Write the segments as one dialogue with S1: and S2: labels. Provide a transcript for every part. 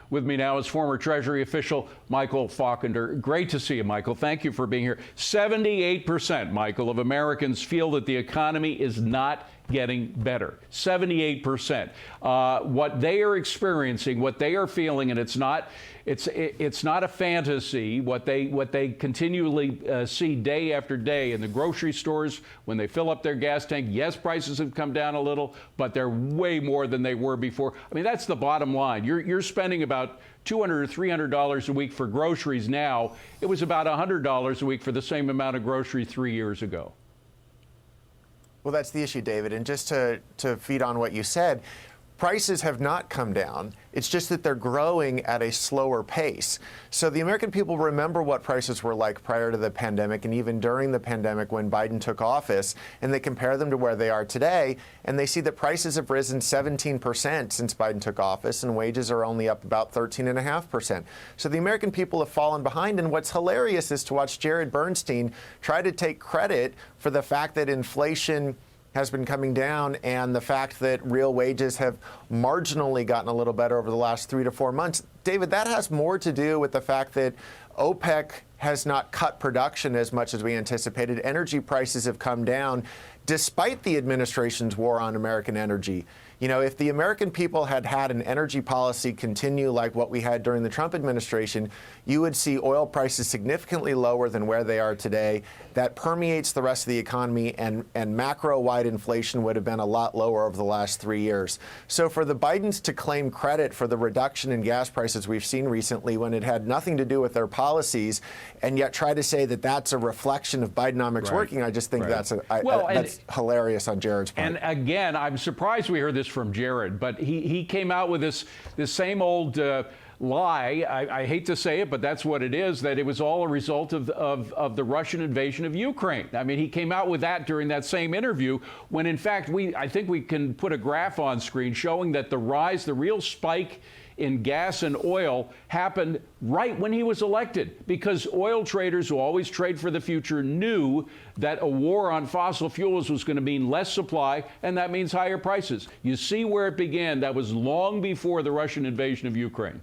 S1: With me now is former Treasury official Michael Faulkender. Great to see you, Michael. Thank you for being here. 78%, Michael, of Americans feel that the economy is not getting better. 78%. What they are experiencing, what they are feeling, and it's not a fantasy. What they continually see day after day in the grocery stores when they fill up their gas tank. Yes, prices have come down a little, but they're way more than they were before. I mean, that's the bottom line. You're spending about $200 or $300 a week for groceries now. It was about $100 a week for the same amount of groceries 3 years ago.
S2: Well, that's the issue, David. And just to feed on what you said, prices have not come down. It's just that they're growing at a slower pace. So the American people remember what prices were like prior to the pandemic and even during the pandemic when Biden took office, and they compare them to where they are today, and they see that prices have risen 17% since Biden took office, and wages are only up about 13.5%. So the American people have fallen behind, and what's hilarious is to watch Jared Bernstein try to take credit for the fact that inflation has been coming down and the fact that real wages have marginally gotten a little better over the last 3 to 4 months. David, that has more to do with the fact that OPEC has not cut production as much as we anticipated. Energy prices have come down despite the administration's war on American energy. You know, if the American people had had an energy policy continue like what we had during the Trump administration, you would see oil prices significantly lower than where they are today. That permeates the rest of the economy, and macro-wide inflation would have been a lot lower over the last 3 years. So for the Bidens to claim credit for the reduction in gas prices we've seen recently when it had nothing to do with their policies, and yet try to say that that's a reflection of Bidenomics working, I just think that's hilarious on Jared's part.
S1: And again, I'm surprised we heard this from Jared, but he came out with this same old lie. I hate to say it, but that's what it is, that it was all a result of the Russian invasion of Ukraine. I mean, he came out with that during that same interview when, in fact, I think we can put a graph on screen showing that the real spike in gas and oil happened right when he was elected, because oil traders who always trade for the future knew that a war on fossil fuels was going to mean less supply, and that means higher prices. You see where it began. That was long before the Russian invasion of Ukraine.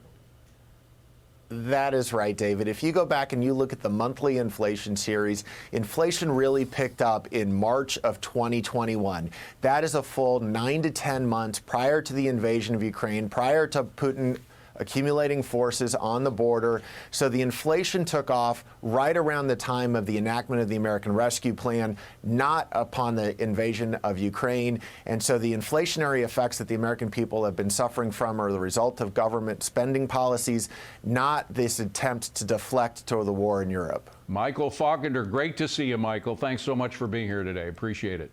S2: That is right, David. If you go back and you look at the monthly inflation series, inflation really picked up in March of 2021. That is a full 9 to 10 months prior to the invasion of Ukraine, prior to Putin accumulating forces on the border. So the inflation took off right around the time of the enactment of the American Rescue Plan, not upon the invasion of Ukraine. And so the inflationary effects that the American people have been suffering from are the result of government spending policies, not this attempt to deflect to the war in Europe.
S1: Michael Faulkender, great to see you, Michael. Thanks so much for being here today. Appreciate it.